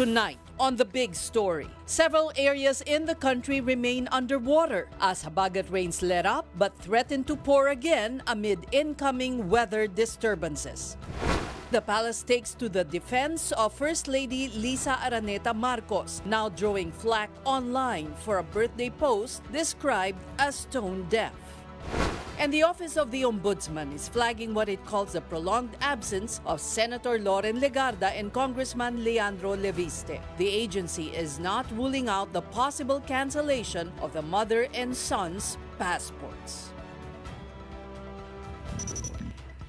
Tonight, on The Big Story, several areas in the country remain underwater as Habagat rains let up but threaten to pour again amid incoming weather disturbances. The palace takes to the defense of First Lady Lisa Araneta Marcos, now drawing flack online for a birthday post described as tone deaf. And the Office of the Ombudsman is flagging what it calls the prolonged absence of Senator Loren Legarda and Congressman Leandro Leviste. The agency is not ruling out the possible cancellation of the mother and son's passports.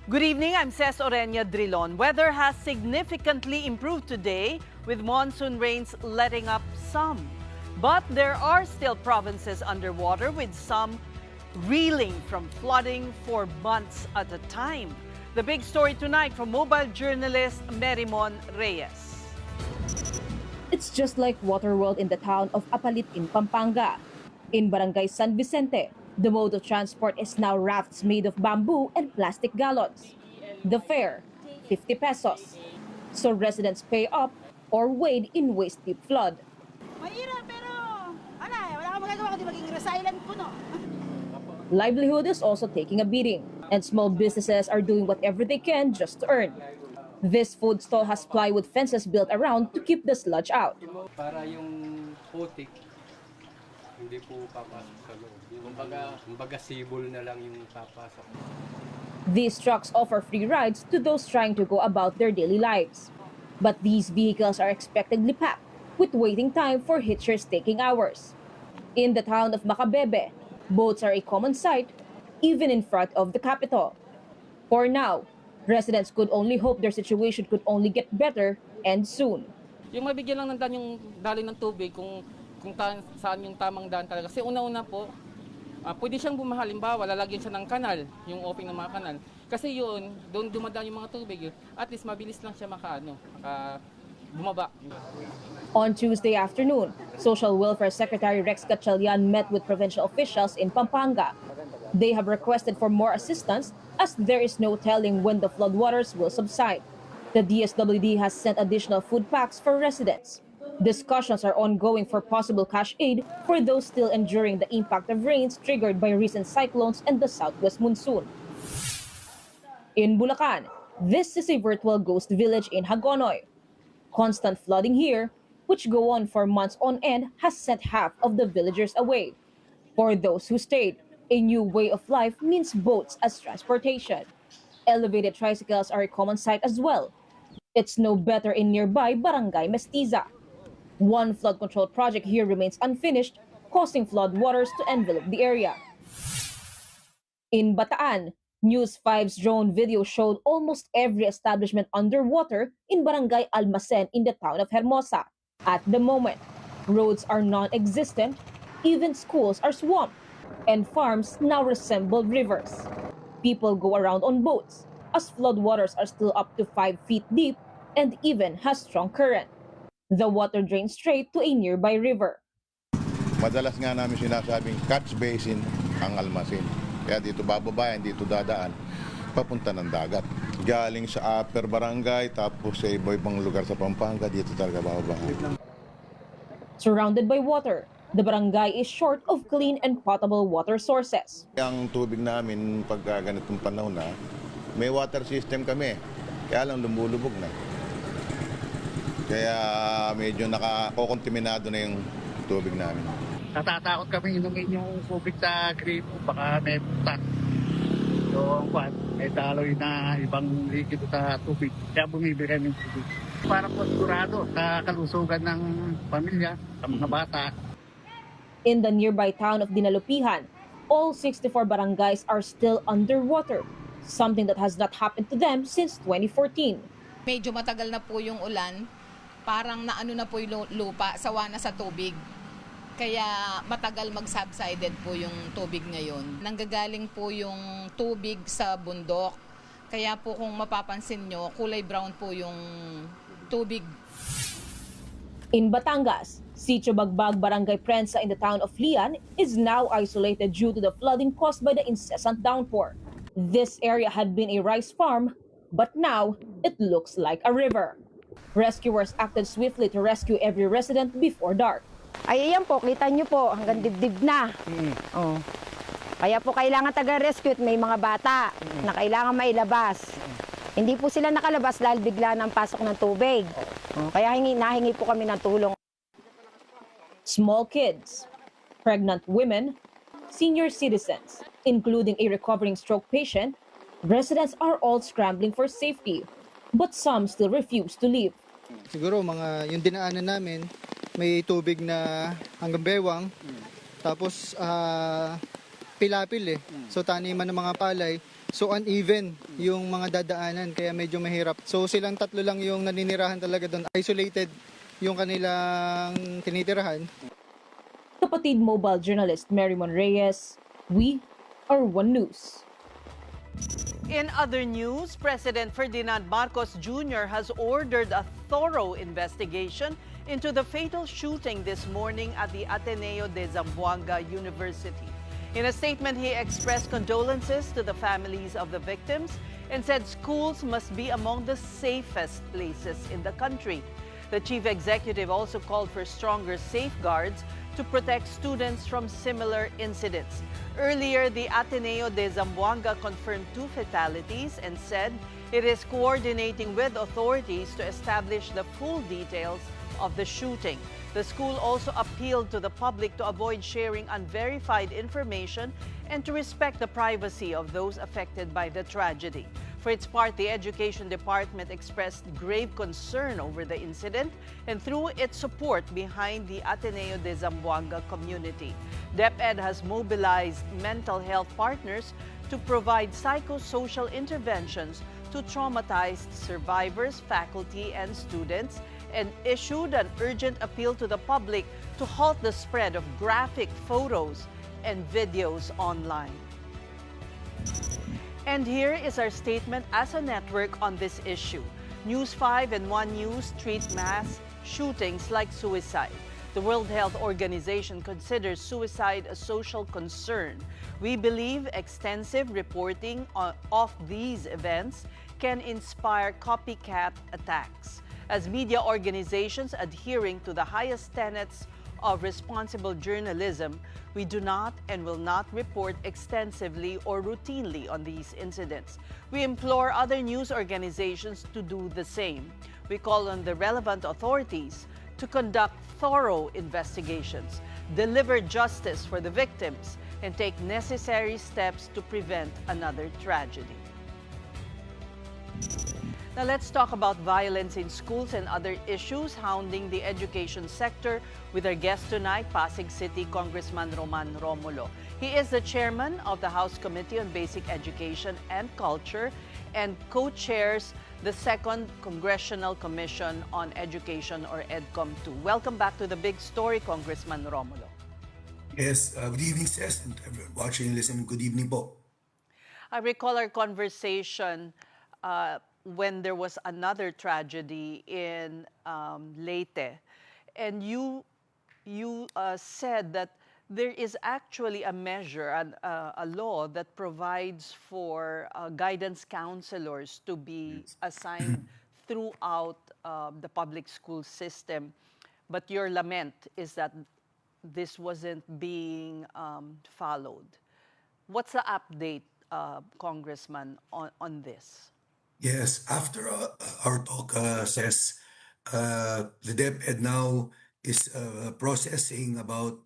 Good evening, I'm Ces Orenia Drilon. Weather has significantly improved today with monsoon rains letting up some. But there are still provinces underwater with some reeling from flooding for months at a time. The big story tonight from mobile journalist Merimon Reyes. It's just like Waterworld in the town of Apalit in Pampanga. In Barangay San Vicente, the mode of transport is now rafts made of bamboo and plastic gallons. The fare, 50 pesos. So residents pay up or wade in waist-deep flood. Mahirap pero wala akong magagawa kundi maging resilient po, no? Livelihood is also taking a beating, and small businesses are doing whatever they can just to earn. This food stall has plywood fences built around to keep the sludge out. Para yung putik, hindi po papasok sa loob. Kumbaga sibol na lang yung papasok. These trucks offer free rides to those trying to go about their daily lives. But these vehicles are expectedly packed, with waiting time for hitchers taking hours. In the town of Macabebe, boats are a common sight, even in front of the capital. For now, residents could only hope their situation could only get better and soon. Yung mabigyan lang ng daan yung daloy ng tubig kung saan yung tamang daan talaga. Kasi una-una po, pwede siyang bumahalimbawa, lalagyan siya ng kanal, yung opening ng mga kanal. Kasi yun, doon dumadaan yung mga tubig, at least mabilis lang siya bumaba. On Tuesday afternoon, Social Welfare Secretary Rex Gatchalian met with provincial officials in Pampanga. They have requested for more assistance as there is no telling when the floodwaters will subside. The DSWD has sent additional food packs for residents. Discussions are ongoing for possible cash aid for those still enduring the impact of rains triggered by recent cyclones and the southwest monsoon. In Bulacan, this is a virtual ghost village in Hagonoy. Constant flooding here, which go on for months on end, has sent half of the villagers away. For those who stayed, a new way of life means boats as transportation. Elevated tricycles are a common sight as well. It's no better in nearby Barangay Mestiza. One flood control project here remains unfinished, causing flood waters to envelop the area. In Bataan, News 5's drone video showed almost every establishment underwater in Barangay Almacen in the town of Hermosa. At the moment, roads are non-existent, even schools are swamped, and farms now resemble rivers. People go around on boats, as floodwaters are still up to 5 feet deep and even has strong current. The water drains straight to a nearby river. Madalas nga namin sinasabing catch basin ang Almacen. Kaya dito bababayan, dito dadaan, papunta ng dagat. Galing sa upper barangay, tapos sa iba-ibang lugar sa Pampanga, dito talaga bababayan. Surrounded by water, the barangay is short of clean and potable water sources. Ang tubig namin, pagka ganitong panahon na, may water system kami, kaya lang lumulubog na. Kaya medyo nakakokontaminado na yung tubig namin. Natatakot kami inumin yung tubig sa gripo, baka may butas. So, may daloy na ibang likido sa tubig, kaya bumibili kami ng tubig. Para po sigurado sa kalusugan ng pamilya, sa mga bata. In the nearby town of Dinalupihan, all 64 barangays are still underwater, something that has not happened to them since 2014. Medyo matagal na po yung ulan, parang naano na po yung lupa, sawa na sa tubig. Kaya matagal mag-subsided po yung tubig ngayon. Nanggagaling po yung tubig sa bundok. Kaya po kung mapapansin nyo, kulay brown po yung tubig. In Batangas, Sitio Bagbag Barangay Prensa in the town of Lian is now isolated due to the flooding caused by the incessant downpour. This area had been a rice farm, but now it looks like a river. Rescuers acted swiftly to rescue every resident before dark. Ay, ayan po, kita nyo po, hanggang dibdib na. Oh. Kaya po kailangan taga-rescue at may mga bata na kailangan mailabas. Hindi po sila nakalabas dahil bigla ng pasok ng tubig. Oh, kaya nahingi po kami ng tulong. Small kids, pregnant women, senior citizens, including a recovering stroke patient, residents are all scrambling for safety, but some still refuse to leave. Siguro mga yung dinaanan namin, may tubig na hanggang bewang, tapos pilapil So taniman ng mga palay, so uneven yung mga dadaanan, kaya medyo mahirap. So silang tatlo lang yung naninirahan talaga doon. Isolated yung kanilang tinitirahan. Kapatid mobile journalist Marymon Reyes, we are One News. In other news, President Ferdinand Marcos Jr. has ordered a thorough investigation into the fatal shooting this morning at the Ateneo de Zamboanga University. In a statement, he expressed condolences to the families of the victims and said schools must be among the safest places in the country. The chief executive also called for stronger safeguards to protect students from similar incidents. Earlier, the Ateneo de Zamboanga confirmed 2 fatalities and said it is coordinating with authorities to establish the full details of the shooting. The school also appealed to the public to avoid sharing unverified information and to respect the privacy of those affected by the tragedy. For its part, the Education Department expressed grave concern over the incident and threw its support behind the Ateneo de Zamboanga community. DepEd has mobilized mental health partners to provide psychosocial interventions to traumatized survivors, faculty, and students, and issued an urgent appeal to the public to halt the spread of graphic photos and videos online. And here is our statement as a network on this issue. News 5 and One News treat mass shootings like suicide. The World Health Organization considers suicide a social concern. We believe extensive reporting of these events can inspire copycat attacks. As media organizations adhering to the highest tenets of responsible journalism, we do not and will not report extensively or routinely on these incidents. We implore other news organizations to do the same. We call on the relevant authorities to conduct thorough investigations, deliver justice for the victims, and take necessary steps to prevent another tragedy. Now let's talk about violence in schools and other issues hounding the education sector with our guest tonight, Pasig City Congressman Roman Romulo. He is the chairman of the House Committee on Basic Education and Culture and co-chairs the Second Congressional Commission on Education, or EDCOM-2. Welcome back to The Big Story, Congressman Romulo. Yes, good evening, Cess, and everyone watching and listening. Good evening po. I recall our conversation when there was another tragedy in Leyte, and you said that there is actually a measure, a law that provides for guidance counselors to be assigned throughout the public school system. But your lament is that this wasn't being followed. What's the update, Congressman, on this? Yes, after our talk, Cess, the DepEd now is processing about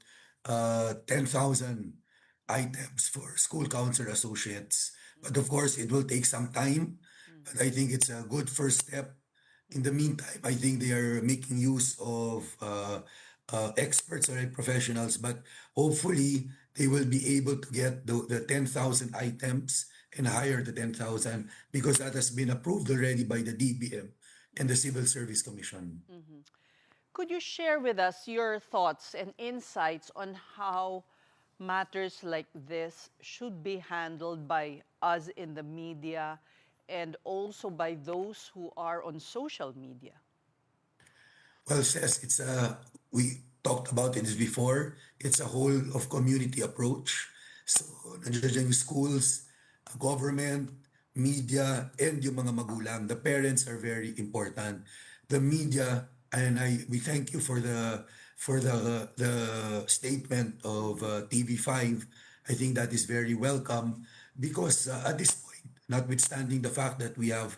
10,000 items for school counselor associates. But of course, it will take some time. But I think it's a good first step. In the meantime, I think they are making use of experts or professionals, but hopefully they will be able to get the 10,000 items and hire the 10,000 because that has been approved already by the DBM and the Civil Service Commission. Mm-hmm. Could you share with us your thoughts and insights on how matters like this should be handled by us in the media and also by those who are on social media? Well, Cess, we talked about it before. It's a whole of community approach. So, nandiyan yung schools, government, media, and yung mga magulang. The parents are very important. the media, and we thank you for the statement of TV5. I think that is very welcome because at this point, notwithstanding the fact that we have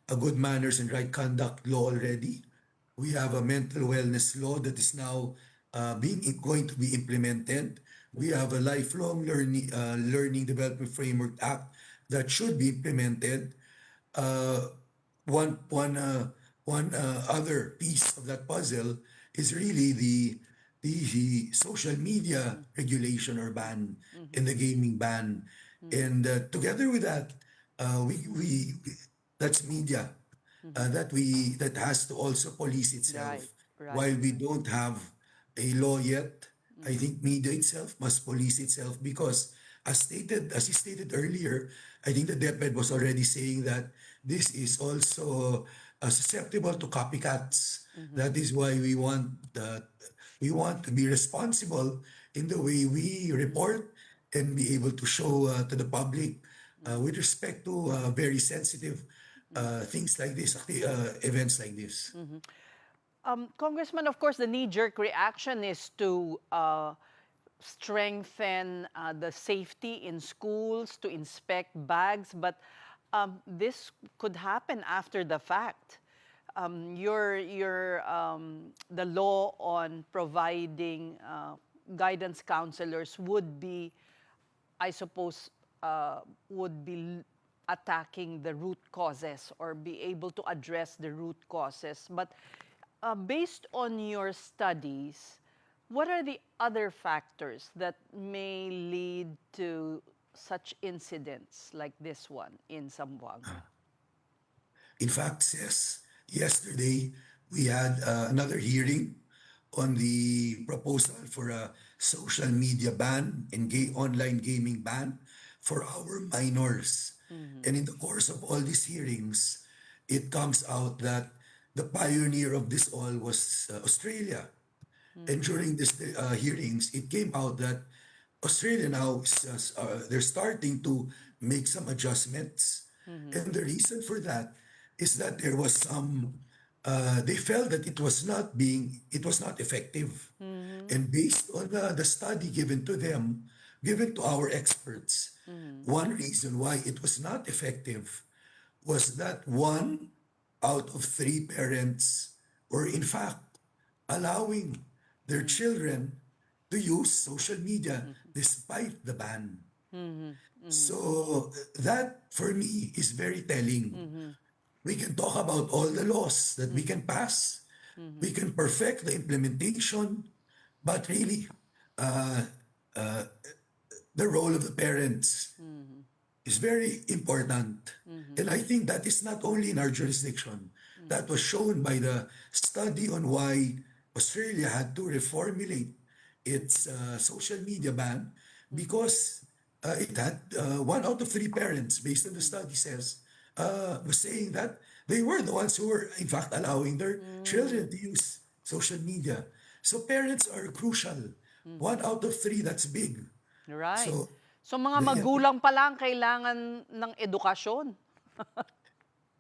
a good manners and right conduct law already, we have a mental wellness law that is now going to be implemented. We have a lifelong learning development framework act that should be implemented. One other piece of that puzzle is really the social media regulation or ban and the gaming ban, and together with that, we that's media that has to also police itself. Right. While we don't have a law yet, I think media itself must police itself because, as you stated earlier, I think the DepEd was already saying that this is also susceptible to copycats. That is why we want to be responsible in the way we report and be able to show to the public with respect to very sensitive things like this, events like this. Congressman, of course, the knee-jerk reaction is to strengthen the safety in schools, to inspect bags, but this could happen after the fact. The law on providing guidance counselors would be, I suppose, would be attacking the root causes or be able to address the root causes. But based on your studies, what are the other factors that may lead to such incidents like this one in Zamboanga? In fact, yesterday we had another hearing on the proposal for a social media ban and online gaming ban for our minors. And in the course of all these hearings, it comes out that the pioneer of this all was Australia. And during this hearings, it came out that Australia now they're starting to make some adjustments, and the reason for that is that there was some. They felt that it was not effective, and based on the study given to our experts, one reason why it was not effective was that 1 out of 3 parents were in fact allowing their children to use social media despite the ban. So that for me is very telling. We can talk about all the laws that we can pass. We can perfect the implementation, but really the role of the parents is very important. And I think that is not only in our jurisdiction. That was shown by the study on why Australia had to reformulate its social media ban because it had 1 out of 3 parents, based on the study was saying that they were the ones who were in fact allowing their children to use social media. So parents are crucial. 1 out of 3, that's big. Right. So mga magulang pa lang kailangan ng edukasyon.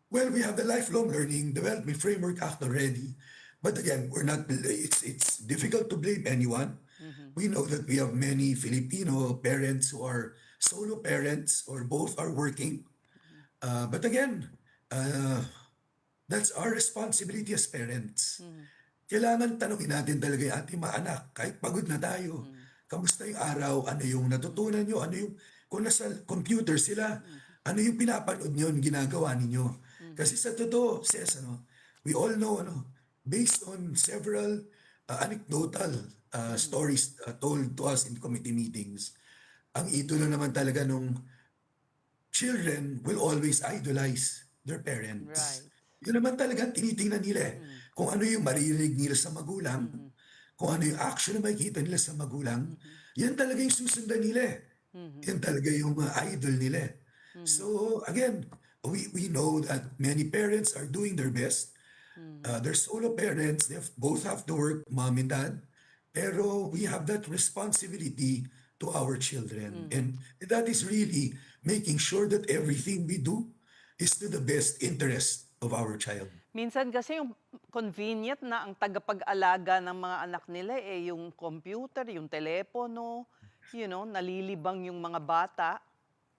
Well, we have the Lifelong Learning Development Framework Act already. But again, it's difficult to blame anyone. We know that we have many Filipino parents who are solo parents or both are working. But again, that's our responsibility as parents. Kailangan tanungin natin talaga yung ating mga anak, kahit pagod na tayo. Kamusta yung araw? Ano yung natutunan nyo? Kung nasa computer sila, ano yung pinapanood nyo, yung ginagawa ninyo? Kasi sa totoo, we all know, based on several anecdotal stories told to us in committee meetings, ang idolo naman talaga nung children will always idolize their parents. Right. Yun naman talaga tinitingnan nila kung ano yung maririnig nila sa magulang, kung ano yung action na makikita nila sa magulang, yan talaga yung susundan nila. Yan talaga yung idol nila. So again, we know that many parents are doing their best. They're solo parents, they both have to work, mom and dad, pero we have that responsibility to our children. And that is really making sure that everything we do is to the best interest of our child. Minsan kasi yung convenient na ang tagapag-alaga ng mga anak nila yung computer, yung telepono, nalilibang yung mga bata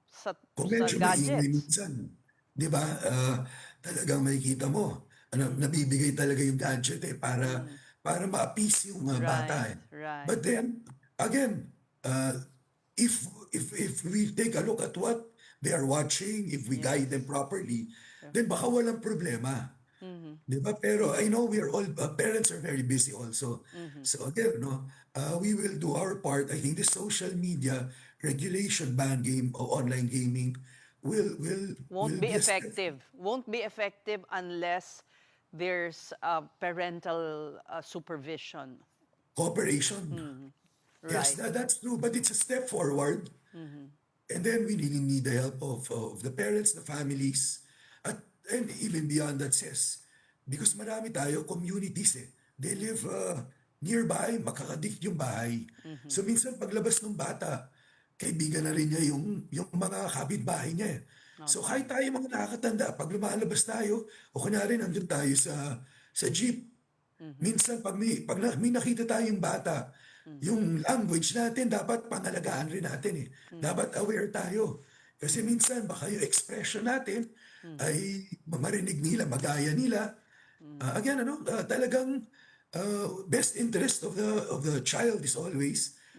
sa Kung medyo maingay gadgets. minsan, di ba, talagang makikita mo, nabibigay talaga yung gadget para ma-appease yung bata. Right. But then, again, if we take a look at what they are watching, if we guide them properly, then baka walang problema. Di ba? Pero I know we are all, parents are very busy also. So again, we will do our part. I think the social media regulation ban online gaming Won't be effective. Won't be effective unless there's parental supervision. Cooperation. Yes, Right. that's true, but it's a step forward. And then we really need the help of the parents, the families, and even beyond that, says, because marami tayo communities They live nearby, makakadikit yung bahay. So minsan paglabas ng bata, kaibigan na rin niya yung mga kapitbahay niya. So kahit tayo mga nakakatanda, pag lumalabas tayo, o kunyari nandun tayo sa jeep, minsan pag may nakita tayong bata, yung language natin dapat pangalagaan rin natin Dapat aware tayo. Kasi minsan baka yung expression natin ay marinig nila, magaya nila. Again, talagang best interest of the child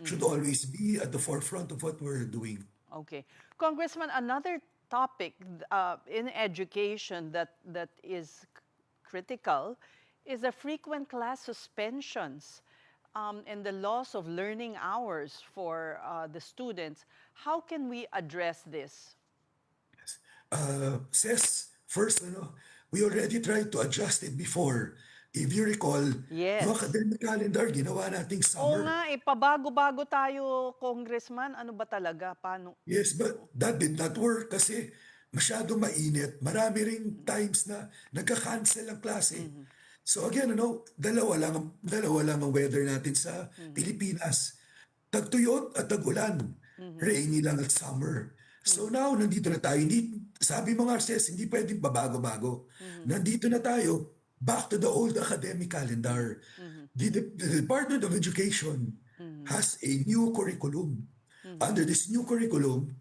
should always be at the forefront of what we're doing. Okay. Congressman, another topic in education that is critical is the frequent class suspensions and the loss of learning hours for the students. How can we address this? Says, first, we already tried to adjust it before. If you recall, Yes. yung academic calendar, ginawa nating Oo summer. nga, pabago-bago tayo, Congressman. Ano ba talaga? Paano? Yes, but that did not work kasi masyado mainit. Marami ring times na nagka-cancel ang klase. So again, dalawa lang ang weather natin sa Pilipinas. Tagtuyot at tagulan. Rainy lang at summer. So now, nandito na tayo. Sabi mga Arces, hindi pwedeng babago-bago. Nandito na tayo, back to the old academic calendar. The Department of Education has a new curriculum. Under this new curriculum,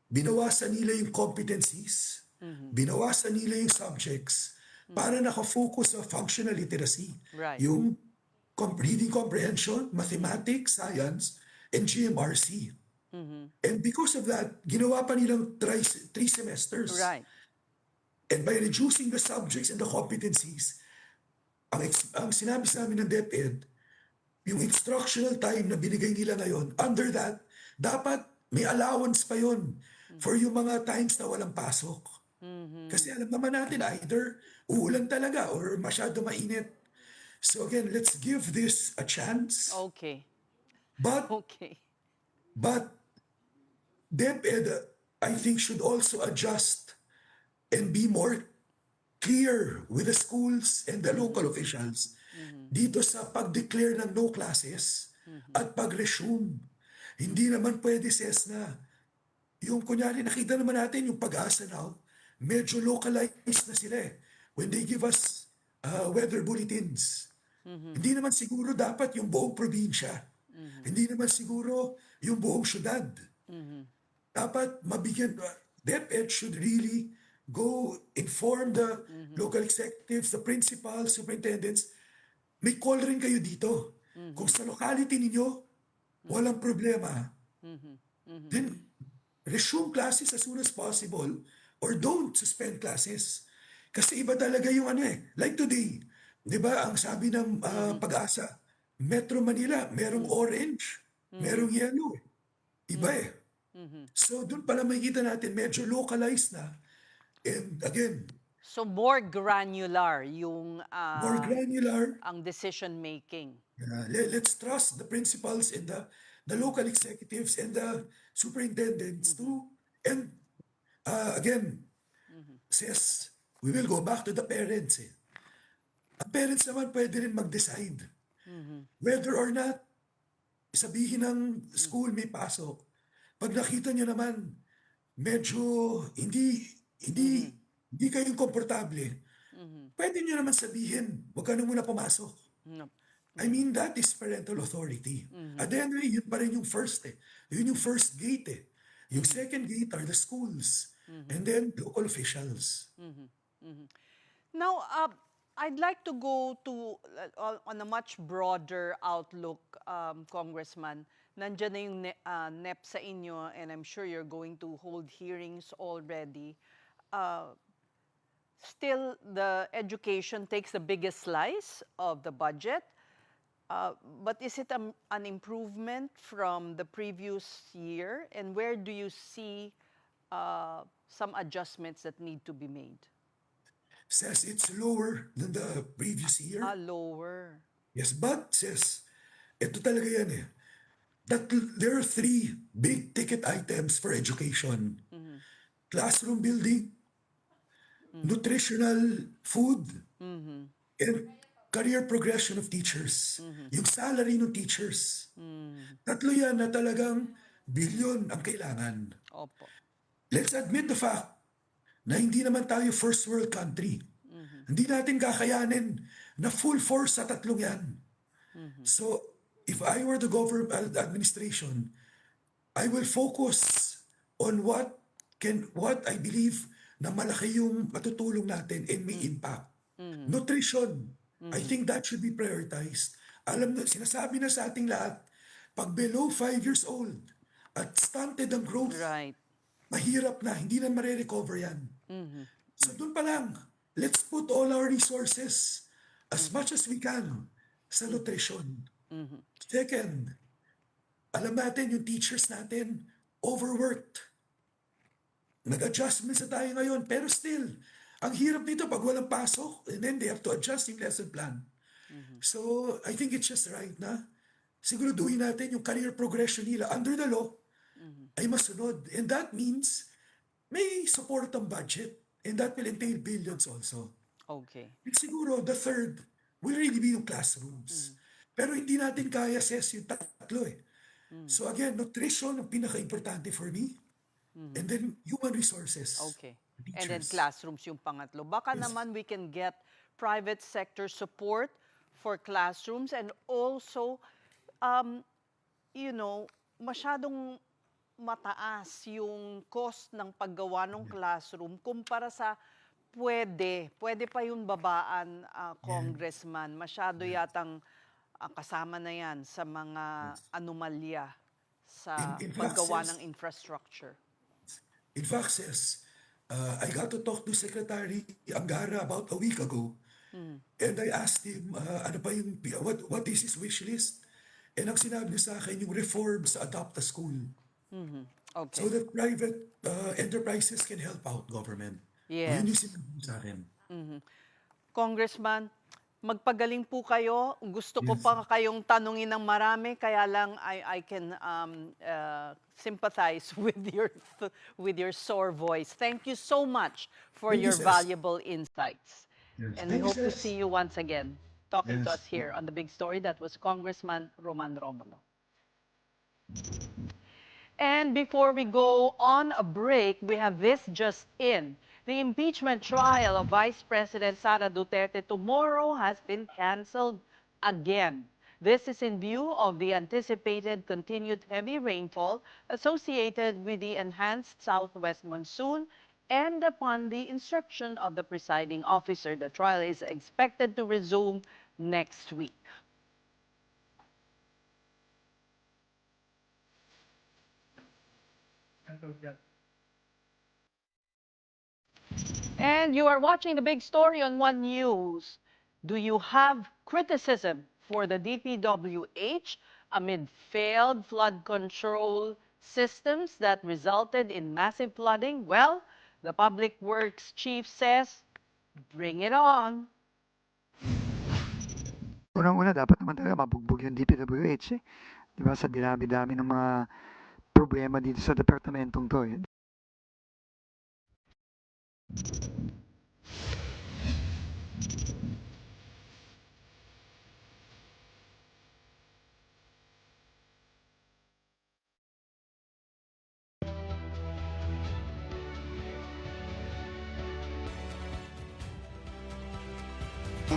binawasan nila yung competencies, binawasan nila yung subjects, para nakafocus sa functional literacy. Right. Yung reading comprehension, mathematics, science, and GMRC. And because of that, ginawa pa nilang 3 semesters. Right. And by reducing the subjects and the competencies, ang sinabi sa amin ng DepEd, yung instructional time na binigay nila ngayon, under that, dapat may allowance pa yon for yung mga times na walang pasok. Kasi alam naman natin, either uulan talaga or masyado mainit. So again, let's give this a chance. Okay. But Okay. DepEd, I think, should also adjust and be more clear with the schools and the local officials dito sa pag-declare ng no classes at pag-resume. Hindi naman pwede, Ses, na yung kunyari nakita naman natin yung Pag-asa now, medyo localized na sila when they give us weather bulletins. Hindi naman siguro dapat yung buong probinsya. Hindi naman siguro yung buong syudad. Dapat mabigyan, DepEd should really go inform the local executives, the principals, superintendents. May call rin kayo dito. Kung sa locality ninyo, walang problema. Then, resume classes as soon as possible or don't suspend classes. Kasi iba talaga yung like today, di ba, ang sabi ng Pag-asa, Metro Manila, merong orange, merong yellow. Iba So doon pala makikita natin, medyo localized na. And again, So more granular yung more granular. ang decision making. Let's trust the principals and the local executives and the superintendents too. And again, says, we will go back to the parents. Ang parents naman pwede rin mag-decide. Whether or not, sabihin ng school may pasok. Pag nakita nyo naman, medyo hindi kayong komportable, pwede nyo naman sabihin, huwag ka na muna pumasok. I mean, that is parental authority. At the end of the day, yun pa rin yung first eh. Yun yung first gate eh. Yung second gate are the schools. And then local officials. Now, I'd like to go to, on a much broader outlook, Congressman. Nandyan na yung NEP sa inyo, and I'm sure you're going to hold hearings already. Still, the education takes the biggest slice of the budget. But is it an improvement from the previous year? And where do you see some adjustments that need to be made? Says it's lower than the previous year. Lower. Yes, but says, ito talaga yan eh. That there are 3 big ticket items for education. Classroom building, nutritional food, and career progression of teachers. Yung salary ng teachers. Tatlo yan na talagang bilyon ang kailangan. Opo. Let's admit the fact na hindi naman tayo first world country. Hindi natin kakayanin na full force sa tatlong yan. So, if I were the government administration, I will focus on what I believe na malaki yung matutulong natin and may impact. Nutrition. I think that should be prioritized. Alam na, sinasabi na sa ating lahat, pag below 5 years old at stunted ang growth, mahirap na, hindi na marirecover yan. So doon pa lang, let's put all our resources as much as we can sa nutrition. Second, alam natin yung teachers natin overworked. Nag-adjustments na tayo ngayon, pero still, ang hirap nito pag walang pasok, and then they have to adjust yung lesson plan. So, I think it's just right na siguraduhin natin yung career progression nila under the law ay masunod. And that means may support ang budget, and that will entail billions also. Okay. And siguro, the third will really be yung classrooms. Pero hindi natin kaya assess yung tatlo eh. So again, nutrition ang pinaka-importante for me. And then human resources. Okay. And then classrooms yung pangatlo. Baka naman we can get private sector support for classrooms, and also, you know, masyadong mataas yung cost ng paggawa ng classroom kumpara sa pwede pa yung babaan, Congressman. Masyado yatang kasama na yan sa mga anomalya sa paggawa ng infrastructure. In fact, sis, I got to talk to Secretary Angara about a week ago. And I asked him, ano pa yung, what is his wish list? And ang sinabi niya sa akin, yung reform sa Adopt a School. Okay. So that private enterprises can help out government. Yes. Yun yung sinabi sa akin. Congressman, magpagaling po kayo. Gusto ko pa kayong tanungin ng marami, kaya lang I can sympathize with your sore voice. Thank you so much for your valuable insights. And we hope to see you once again talking to us here on The Big Story. That was Congressman Roman Romulo. And before we go on a break, we have this just in. The impeachment trial of Vice President Sara Duterte tomorrow has been canceled again. This is in view of the anticipated continued heavy rainfall associated with the enhanced southwest monsoon, and upon the instruction of the presiding officer. The trial is expected to resume next week. And you are watching The Big Story on One News. Do you have criticism for the DPWH amid failed flood control systems that resulted in massive flooding? Well, the Public Works Chief says, bring it on. Unang-una, dapat naman talaga mabugbog yung DPWH eh. Diba, sa dinami-dami ng mga problema dito sa departamentong to eh.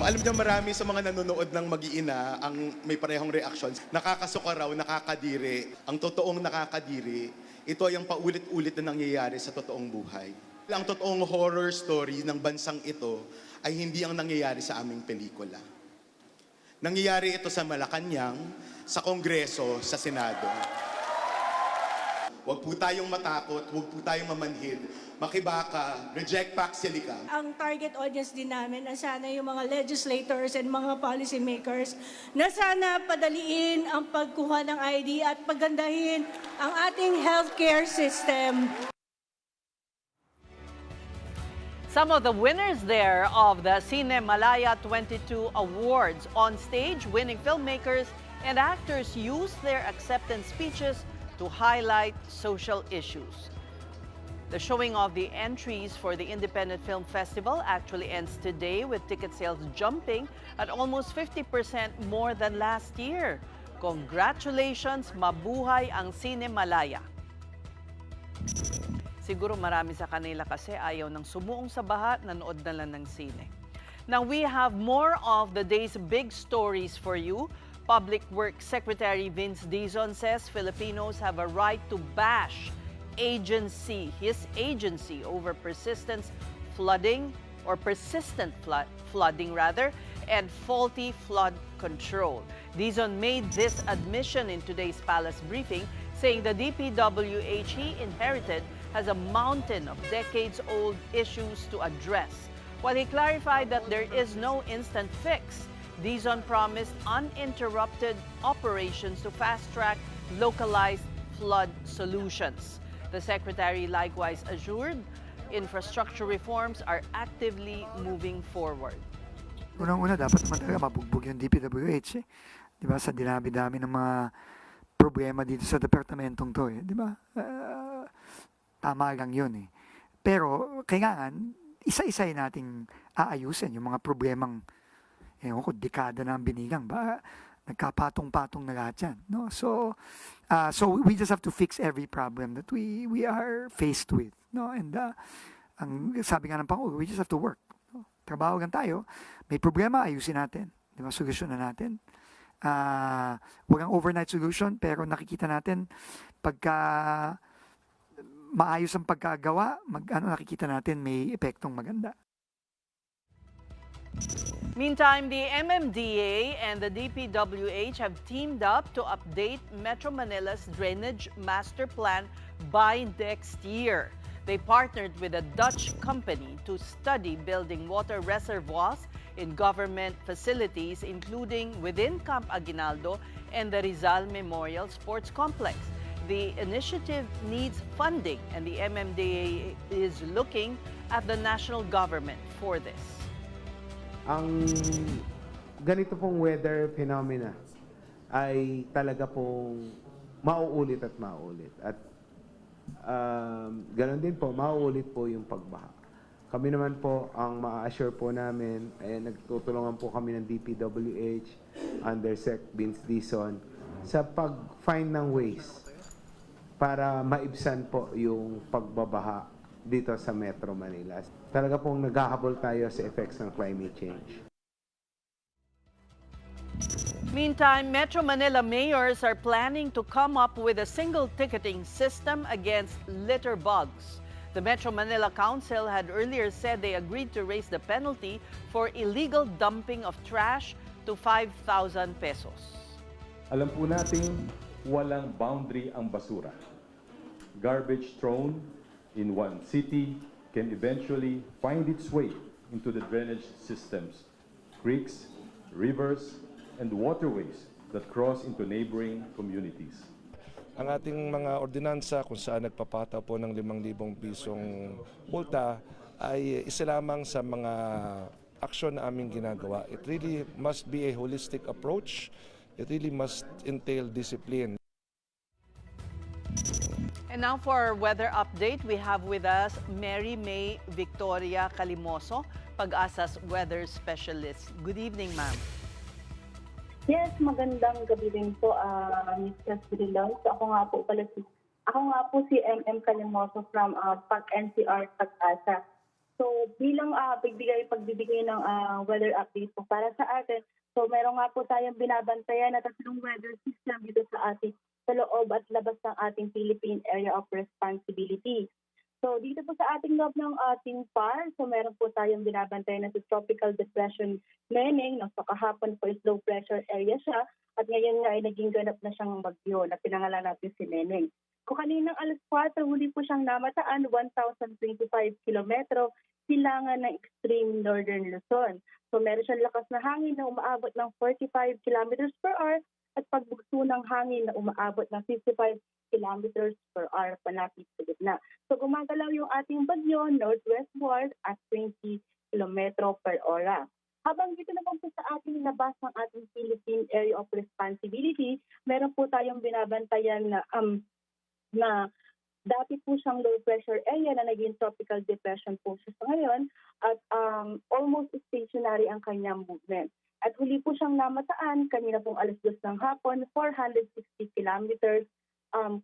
Alam niyo, marami sa mga nanonood ng Mag-iina ang may parehong reactions. Nakakasuka raw, nakakadiri. Ang totoong nakakadiri, ito ay ang paulit-ulit na nangyayari sa totoong buhay. Ang totoong horror story ng bansang ito ay hindi ang nangyayari sa aming pelikula. Nangyayari ito sa Malacanang, sa Kongreso, sa Senado. Huwag po tayong matakot, huwag po tayong mamanhid. Makibaka, reject PAC Silica. Ang target audience din namin na sana yung mga legislators and mga policy makers na sana padaliin ang pagkuha ng ID at pagandahin ang ating healthcare system. Some of the winners there of the Cine Malaya 22 Awards on stage, winning filmmakers and actors used their acceptance speeches to highlight social issues. The showing of the entries for the Independent Film Festival actually ends today with ticket sales jumping at almost 50% more than last year. Congratulations, mabuhay ang Cine Malaya. Siguro marami sa kanila kasi ayaw ng sumuong sa baha, nanood na lang ng sine. Now we have more of the day's big stories for you. Public Works Secretary Vince Dizon says Filipinos have a right to bash his agency over persistent flooding and faulty flood control. Dizon made this admission in today's palace briefing, saying the DPWH he inherited has a mountain of decades-old issues to address. While he clarified that there is no instant fix, Dizon promised uninterrupted operations to fast-track localized flood solutions. The Secretary likewise assured infrastructure reforms are actively moving forward. Unang-una, dapat naman talaga mabugbog yung DPWH. Di ba? Sa dinami-dami ng mga problema dito sa departamentong to. Di ba? Tama lang yun eh. Pero, kailangan, isa-isay nating aayusin yung mga problemang, dekada na ang binilang. Ba? Nagkapatong-patong na lahat yan. No? So we just have to fix every problem that we are faced with. No? And ang sabi nga ng Pangulo, we just have to work. No? Trabaho lang tayo. May problema, ayusin natin. Di ba? Solusyonan natin. Walang overnight solution, pero nakikita natin pagka maayos ang pagkagawa, nakikita natin may epektong maganda. Meantime, the MMDA and the DPWH have teamed up to update Metro Manila's drainage master plan by next year. They partnered with a Dutch company to study building water reservoirs in government facilities, including within Camp Aguinaldo and the Rizal Memorial Sports Complex. The initiative needs funding, and the MMDA is looking at the national government for this. Ang ganito pong weather phenomena ay talaga pong mauulit at mauulit. At ganoon din po, mauulit po yung pagbaha. Kami naman po, ang ma-assure po namin, nagtutulungan po kami ng DPWH under Sec. Vince Dizon sa pag-find ng ways para maibsan po yung pagbabaha dito sa Metro Manila. Talaga pong naghahabol tayo sa effects ng climate change. Meantime, Metro Manila mayors are planning to come up with a single ticketing system against litter bugs. The Metro Manila Council had earlier said they agreed to raise the penalty for illegal dumping of trash to 5,000 pesos. Alam po natin, walang boundary ang basura. Garbage thrown in one city can eventually find its way into the drainage systems, creeks, rivers, and waterways that cross into neighboring communities. Ang ating mga ordinansa kung saan nagpapataw po ng 5,000 pisong multa ay isa lamang sa mga aksyon na aming ginagawa. It really must be a holistic approach. It really must entail discipline. And now for our weather update, we have with us Mary May Victoria Calimoso, Pag-asa's weather specialist. Good evening, ma'am. Yes, magandang gabi din po, Mr. Sirilon. So ako nga po si MM Calimoso from PAC-NCR Pag-asa. So bilang pagbibigay ng weather update po para sa atin, so meron nga po tayong binabantayan na 3 weather system dito sa ating sa loob at labas ng ating Philippine Area of Responsibility. So dito po sa ating loob ng ating PAR, so meron po tayong binabantayan na si Tropical Depression Neneng, no? So kahapon po is low pressure area siya at ngayon nga ay naging ganap na siyang bagyo na pinangalan natin si Neneng. Kung kaninang alas 4, huli po siyang namataan, 1,025 kilometro, silangan ng extreme northern Luzon. So meron siyang lakas na hangin na umaabot ng 45 kilometers per hour at pagbugso ng hangin na umaabot ng 55 kilometers per hour palapit sa gitna. So gumagalaw yung ating bagyo northwestward at 20 kilometro per hora. Habang dito naman po sa ating labas ng ating Philippine Area of Responsibility, meron po tayong binabantayan na dati po siyang low pressure area na naging tropical depression po siya sa ngayon at almost stationary ang kanyang movement. At huli po siyang namataan kanina pong alas 2 ng hapon, 460 kilometers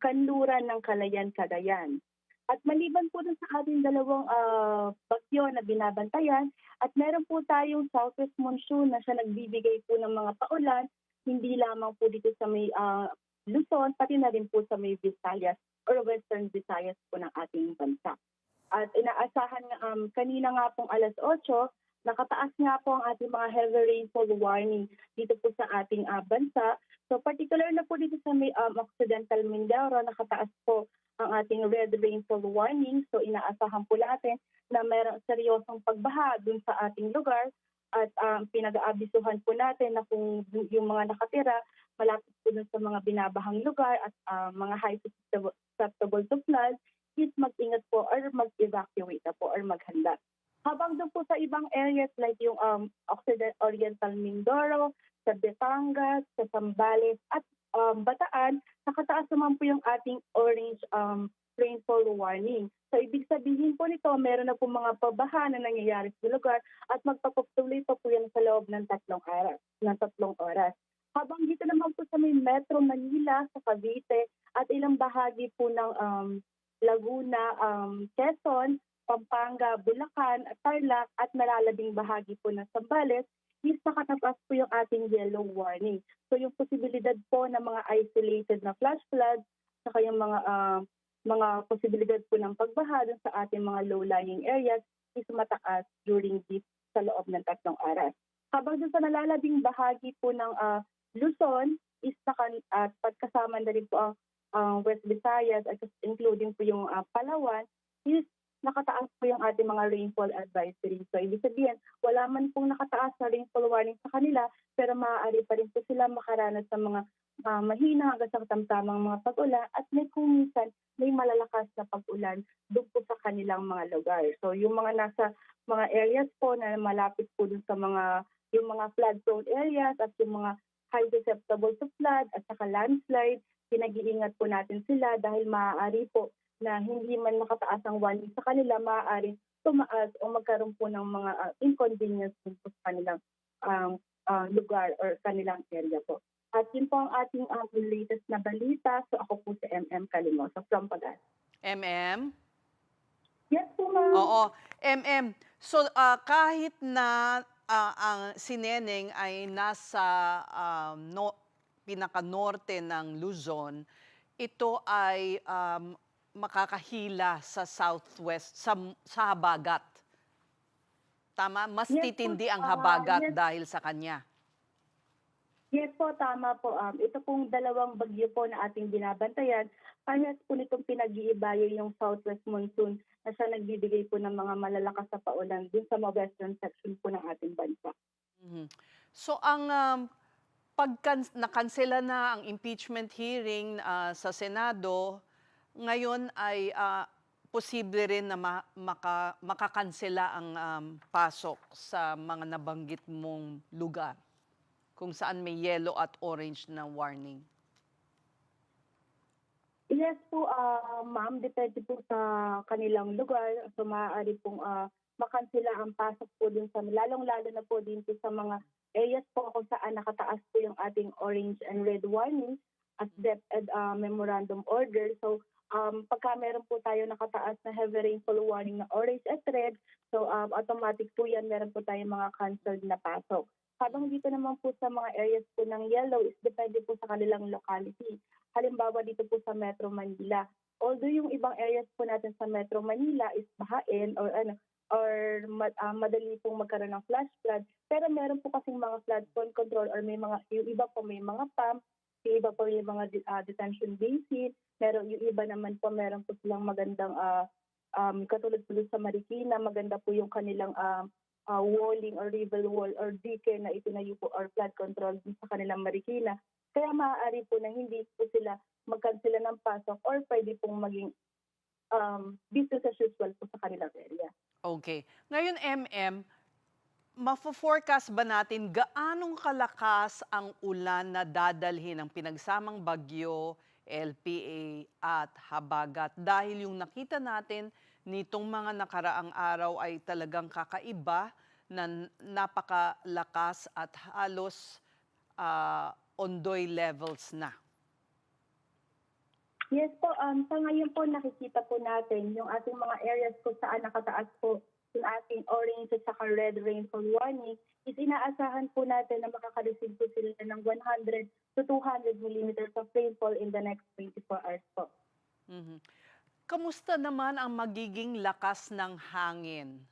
kanluran ng Calayan, Cagayan. At maliban po dun sa ating dalawang bagyo na binabantayan, at meron po tayong southwest monsoon na siya nagbibigay po ng mga paulan, hindi lamang po dito sa may Luzon, pati na rin po sa may Visayas or Western Visayas po ng ating bansa. At inaasahan kanina nga pong alas 8, nakataas nga po ang ating mga heavy rainfall warning dito po sa ating bansa. So particular na po dito sa may Occidental Mindoro, nakataas po ang ating red rainfall warning. So inaasahan po natin na mayroong seryosong pagbaha dun sa ating lugar at pinag-aabisuhan po natin na kung yung mga nakatira malapit po dun sa mga binabahang lugar at mga high susceptible to flood, is mag-ingat po or mag-evacuate na po or maghanda. Habang doon po sa ibang areas like yung Oriental Mindoro, sa Batangas, sa Zambales at Bataan, nakataas naman po yung ating orange rainfall warning. So ibig sabihin po nito, meron na po mga pabaha na nangyayari sa lugar at magpapatuloy pa po yan sa loob ng 3 oras. Habang dito naman po sa may Metro Manila, sa Cavite at ilang bahagi po ng Laguna, Quezon, Pampanga, Bulacan, at Tarlac at nalalabing bahagi po ng Zambales, is nakataas po yung ating yellow warning. So yung posibilidad po ng mga isolated na flash floods, saka yung mga posibilidad po ng pagbaha dun sa ating mga low-lying areas is mataas during this sa loob ng 3 oras. Habang dun sa nalalabing bahagi po ng Luzon, is pagkasama na rin po ang West Visayas at including po yung Palawan, is nakataas po yung ating mga rainfall advisory. So, ibig sabihin, wala man pong nakataas na rainfall warning sa kanila, pero maaari pa rin po sila makaranas ng mga mahina hanggang sa katamtamang mga pag-ulan at kung minsan may malalakas na pag-ulan doon po sa kanilang mga lugar. So, yung mga nasa mga areas po na malapit po doon sa yung mga flood-prone areas at yung mga high susceptible to flood at saka landslide, pinag-iingat po natin sila dahil maaari po na hindi man nakataas ang warning sa kanila, maaaring tumaas o magkaroon po ng mga inconvenience po sa kanilang lugar or kanilang area po. At yun po ang ating latest na balita. So ako po si MM Calimoso from Pagas. MM? Yes po, ma'am. Oo. MM, so kahit na ang si Neneng ay nasa pinaka-norte ng Luzon, ito ay makakahila sa southwest, sa habagat. Tama? Mas Yes, titindi po, ang habagat yes. dahil sa kanya. Yes po, tama po. Ito pong dalawang bagyo po na ating binabantayan, parehas po nitong pinag-iibayo yung southwest monsoon na siya nagbibigay po ng mga malalakas na paulan dun sa mga western section po ng ating bansa. Mhm. So ang nakansela na ang impeachment hearing sa Senado, ngayon ay posible rin na makakansela ang pasok sa mga nabanggit mong lugar kung saan may yellow at orange na warning. Yes po, ma'am, depende po sa kanilang lugar. So maaari pong makansela ang pasok po din sa, lalong-lalo na po din sa mga areas po kung saan nakataas po yung ating orange and red warning at DepEd memorandum order. So pagka meron po tayo nakataas na heavy rainfall warning na orange at red, so automatic po yan, meron po tayong mga canceled na pasok. Habang dito naman po sa mga areas po ng yellow is depende po sa kanilang locality. Halimbawa dito po sa Metro Manila. Although yung ibang areas po natin sa Metro Manila is bahain or madali pong magkaroon ng flash flood, pero meron po kasing mga flood control or yung iba po may mga pump, yung iba po yung mga detention basin, yung iba naman po meron po silang magandang katulad po sa Marikina, maganda po yung kanilang walling or river wall or dike na itinayo po or flood control sa kanilang Marikina. Kaya maaari po na hindi po sila magkansela ng pasok or pwede pong maging business as usual po sa kanilang area. Okay. Ngayon, mafo-forecast ba natin gaanong kalakas ang ulan na dadalhin ng pinagsamang bagyo, LPA at habagat? Dahil yung nakita natin nitong mga nakaraang araw ay talagang kakaiba na napakalakas at halos ondoy levels na. Yes po, sa ngayon po nakikita po natin yung ating mga areas kung saan nakataas po yung ating orange at saka red rainfall warning is inaasahan po natin na makaka-receive po sila ng 100 to 200 millimeters of rainfall in the next 24 hours po. Mhm. Kamusta naman ang magiging lakas ng hangin?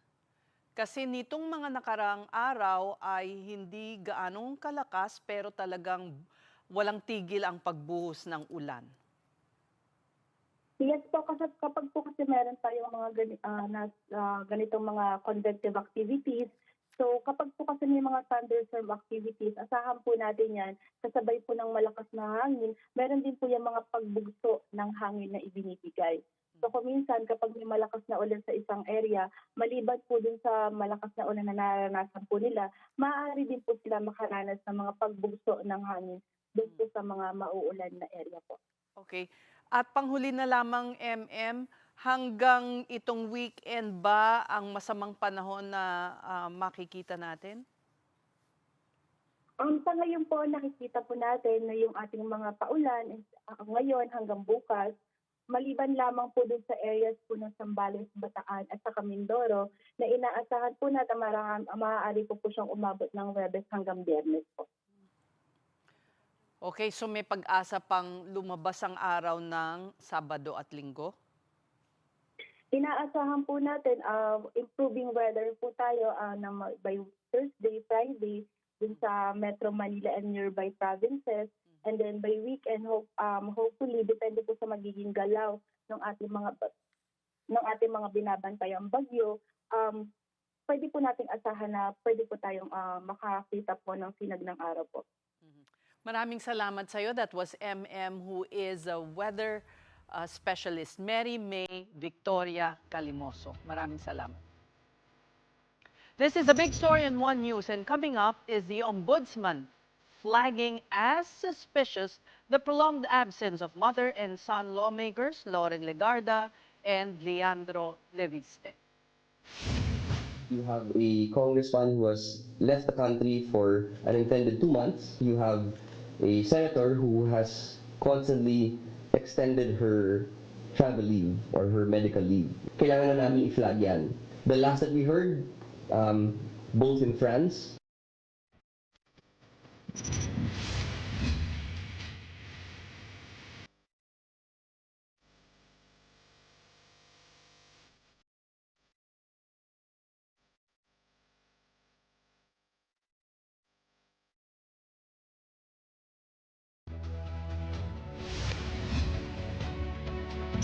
Kasi nitong mga nakaraang araw ay hindi gaanong kalakas pero talagang walang tigil ang pagbuhos ng ulan. Yes po, kasi kapag po kasi meron tayong mga ganitong mga convective activities, so kapag po kasi may mga thunderstorm activities, asahan po natin yan, kasabay po ng malakas na hangin, meron din po yung mga pagbugso ng hangin na ibinibigay. So kuminsan kapag may malakas na ulan sa isang area, maliban po dun sa malakas na ulan na naranasan po nila, maaari din po sila makaranas ng mga pagbugso ng hangin dun po sa mga mauulan na area po. Okay. At panghuli na lamang, hanggang itong weekend ba ang masamang panahon na makikita natin? Sa ngayon po, nakikita po natin na yung ating mga paulan ngayon hanggang bukas, maliban lamang po dun sa areas po ng Zambales, Bataan at sa Mindoro, na inaasahan po natin maaari po siyang umabot ng Huwebes hanggang Biyernes po. Okay, so may pag-asa pang lumabas ang araw ng Sabado at Linggo? Inaasahan po natin improving weather po tayo by Thursday, Friday dun sa Metro Manila and nearby provinces. And then by weekend, hopefully, depende po sa magiging galaw ng ating mga binabantayang bagyo, pwede po nating asahan na pwede po tayong makakita po ng sinag ng araw po. Maraming salamat sa iyo. That was who is a weather specialist, Mary May Victoria Calimoso. Maraming salamat. This is a big story in One News, and coming up is the Ombudsman flagging as suspicious the prolonged absence of mother and son lawmakers Loren Legarda and Leandro Leviste. You have a congressman who has left the country for an intended 2 months. You have a senator who has constantly extended her travel leave or her medical leave. Kailangan na namin i-flag yan. The last that we heard, both in France,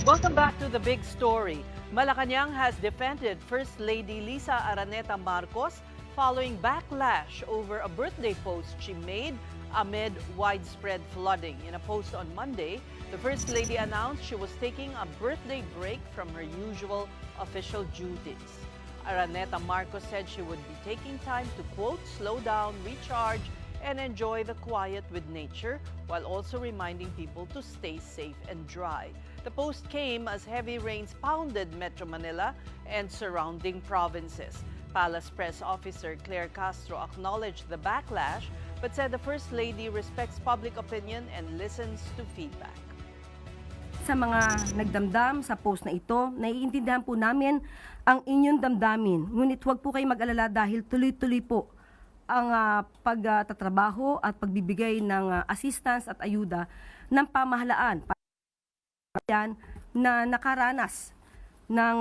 Welcome back to the big story. Malacanang has defended First Lady Lisa Araneta Marcos following backlash over a birthday post she made amid widespread flooding. In a post on Monday, the First Lady announced she was taking a birthday break from her usual official duties. Araneta Marcos said she would be taking time to, quote, slow down, recharge, and enjoy the quiet with nature, while also reminding people to stay safe and dry. The post came as heavy rains pounded Metro Manila and surrounding provinces. Palace Press Officer Claire Castro acknowledged the backlash, but said the First Lady respects public opinion and listens to feedback. sa mga nagdamdam sa post na ito, naiintindihan po namin ang inyong damdamin. Ngunit huwag po kayo mag-alala dahil tuloy-tuloy po ang pagtatrabaho at pagbibigay ng assistance at ayuda ng pamahalaan na nakaranas ng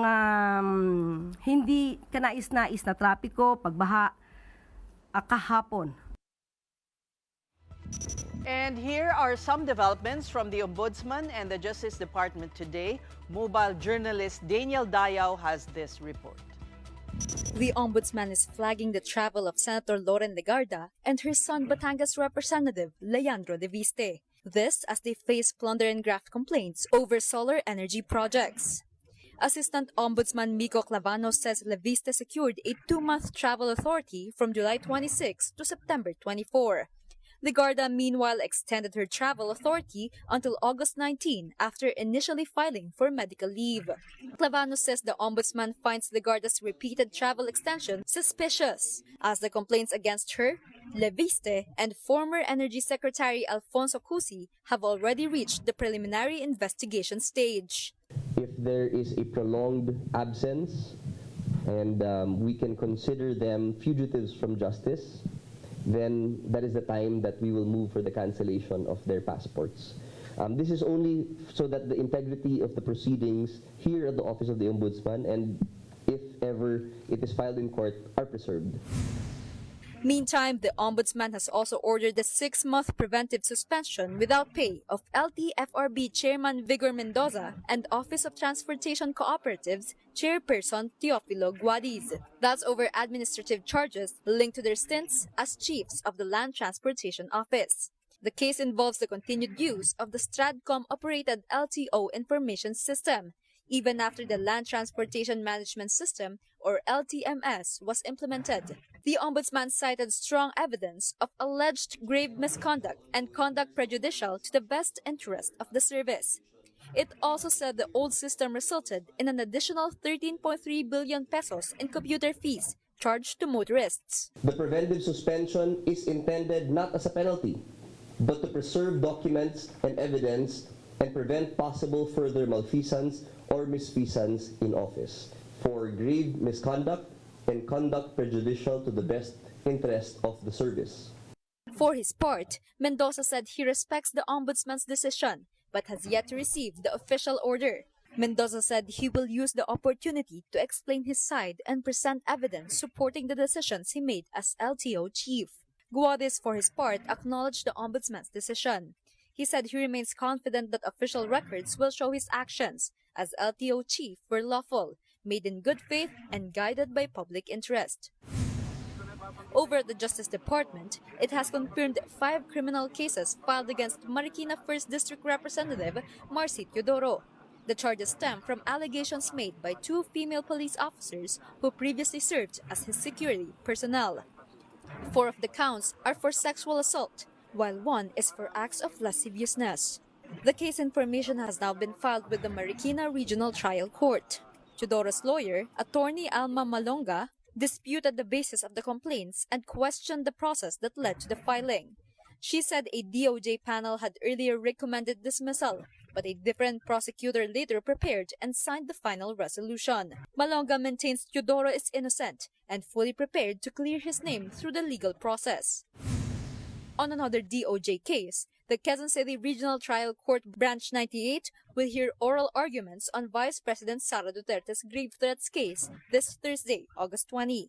hindi kanais-nais na trapiko, pagbaha, kahapon. And here are some developments from the Ombudsman and the Justice Department today. Mobile journalist Daniel Dayao has this report. The Ombudsman is flagging the travel of Senator Loren Legarda and her son Batangas Representative Leandro De Viste. This as they face plunder and graft complaints over solar energy projects. Assistant Ombudsman Miko Clavano says Leviste secured a 2-month travel authority from July 26 to September 24. Legarda meanwhile extended her travel authority until August 19 after initially filing for medical leave. Clavano says the Ombudsman finds Legarda's repeated travel extension suspicious, as the complaints against her, Leviste, and former Energy Secretary Alfonso Cusi have already reached the preliminary investigation stage. If there is a prolonged absence and we can consider them fugitives from justice, then that is the time that we will move for the cancellation of their passports. This is only so that the integrity of the proceedings here at the Office of the Ombudsman, and if ever it is filed in court, are preserved. Meantime, the Ombudsman has also ordered the 6-month preventive suspension without pay of LTFRB Chairman Vigor Mendoza and Office of Transportation Cooperatives Chairperson Teofilo Guadiz. That's over administrative charges linked to their stints as chiefs of the Land Transportation Office. The case involves the continued use of the Stratcom-operated LTO information system, even after the Land Transportation Management System, or LTMS, was implemented. The Ombudsman cited strong evidence of alleged grave misconduct and conduct prejudicial to the best interest of the service. It also said the old system resulted in an additional 13.3 billion pesos in computer fees charged to motorists. The preventive suspension is intended not as a penalty, but to preserve documents and evidence and prevent possible further malfeasance or misfeasance in office for grave misconduct and conduct prejudicial to the best interest of the service. For his part, Mendoza said he respects the Ombudsman's decision but has yet to receive the official order. Mendoza said he will use the opportunity to explain his side and present evidence supporting the decisions he made as LTO chief. Guadiz, for his part, acknowledged the Ombudsman's decision. He said he remains confident that official records will show his actions as LTO chief were lawful, made in good faith, and guided by public interest. Over at the Justice Department, it has confirmed 5 criminal cases filed against Marikina 1st District Representative Marcy Teodoro. The charges stem from allegations made by 2 female police officers who previously served as his security personnel. 4 of the counts are for sexual assault, while 1 is for acts of lasciviousness. The case information has now been filed with the Marikina Regional Trial Court. Teodoro's lawyer, Attorney Alma Malonga, disputed the basis of the complaints and questioned the process that led to the filing. She said a DOJ panel had earlier recommended dismissal, but a different prosecutor later prepared and signed the final resolution. Malonga maintains Teodoro is innocent and fully prepared to clear his name through the legal process. On another DOJ case, the Quezon City Regional Trial Court Branch 98 will hear oral arguments on Vice President Sara Duterte's grave threats case this Thursday, August 20.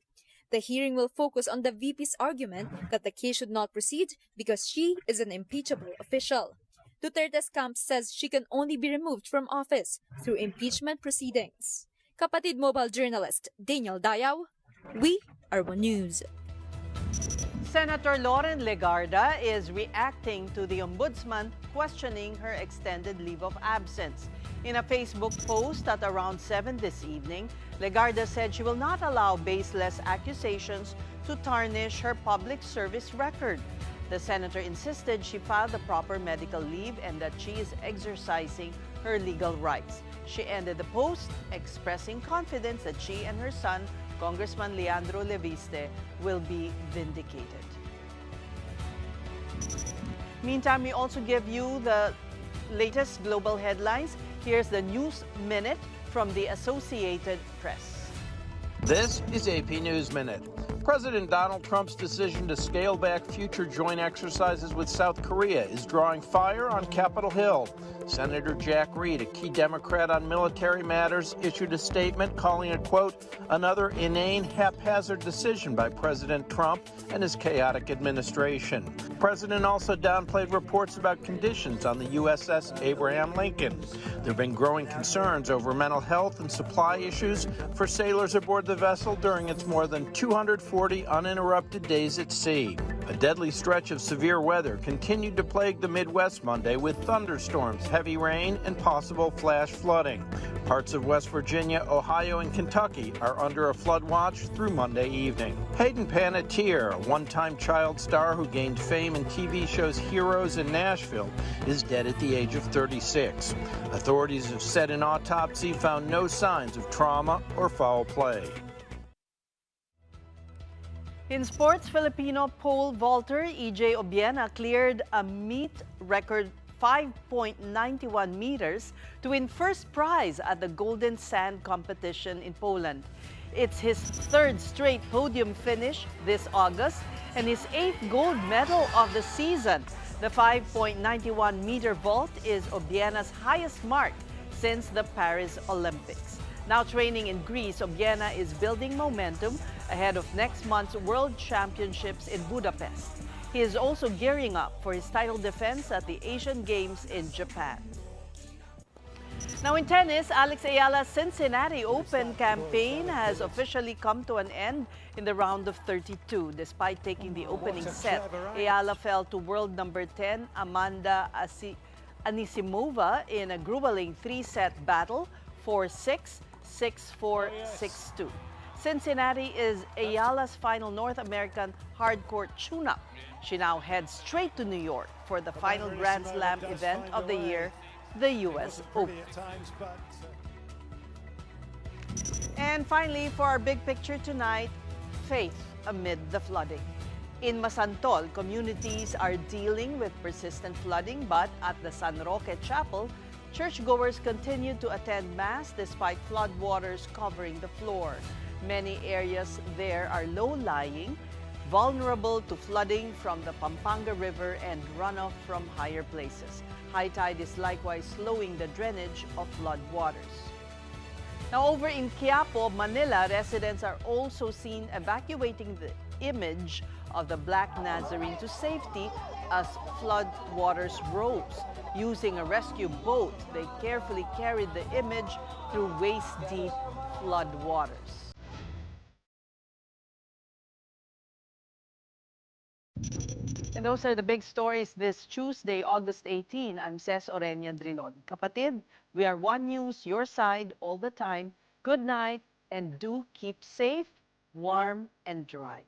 The hearing will focus on the VP's argument that the case should not proceed because she is an impeachable official. Duterte's camp says she can only be removed from office through impeachment proceedings. Kapatid Mobile journalist Daniel Dayao, we are One News. Senator Loren Legarda is reacting to the Ombudsman questioning her extended leave of absence. In a Facebook post at around 7 this evening, Legarda said she will not allow baseless accusations to tarnish her public service record. The senator insisted she filed the proper medical leave and that she is exercising her legal rights. She ended the post expressing confidence that she and her son, Congressman Leandro Leviste, will be vindicated. Meantime, we also give you the latest global headlines, here's the News Minute from the Associated Press. This is AP News Minute. President Donald Trump's decision to scale back future joint exercises with South Korea is drawing fire on Capitol Hill. Senator Jack Reed, a key Democrat on military matters, issued a statement calling it, quote, another inane, haphazard decision by President Trump and his chaotic administration. The president also downplayed reports about conditions on the USS Abraham Lincoln. There have been growing concerns over mental health and supply issues for sailors aboard the vessel during its more than 240 uninterrupted days at sea. A deadly stretch of severe weather continued to plague the Midwest Monday with thunderstorms, heavy rain, and possible flash flooding. Parts of West Virginia, Ohio, and Kentucky are under a flood watch through Monday evening. Hayden Panettiere, a one-time child star who gained fame in TV shows Heroes in Nashville, is dead at the age of 36. Authorities have said an autopsy found no signs of trauma or foul play. In sports, Filipino pole vaulter EJ Obiena cleared a meet record 5.91 meters to win first prize at the Golden Sand competition in Poland. It's his third straight podium finish this August and his 8th gold medal of the season. The 5.91 meter vault is Obiena's highest mark since the Paris Olympics. Now training in Greece, Obiena is building momentum ahead of next month's World Championships in Budapest. He is also gearing up for his title defense at the Asian Games in Japan. Now in tennis, Alex Ayala's Cincinnati Open campaign has officially come to an end in the round of 32. Despite taking the opening set, Ayala fell to world number 10 Amanda Anisimova in a grueling 3-set battle, 4-6, 6-4, 6-2. Cincinnati is Ayala's final North American hardcourt tune-up. She now heads straight to New York for the final Grand Slam event of the year, the U.S. Open. And finally, for our big picture tonight, faith amid the flooding. In Masantol, communities are dealing with persistent flooding, but at the San Roque Chapel, churchgoers continue to attend Mass despite floodwaters covering the floor. Many areas there are low-lying, vulnerable to flooding from the Pampanga River and runoff from higher places. High tide is likewise slowing the drainage of floodwaters. Now over in Quiapo, Manila, residents are also seen evacuating the image of the Black Nazarene to safety as floodwaters rose. Using a rescue boat, they carefully carried the image through waist-deep floodwaters. And those are the big stories this Tuesday, August 18. I'm Ces Orenia Drilon. Kapatid, we are One News, your side all the time. Good night and do keep safe, warm, and dry.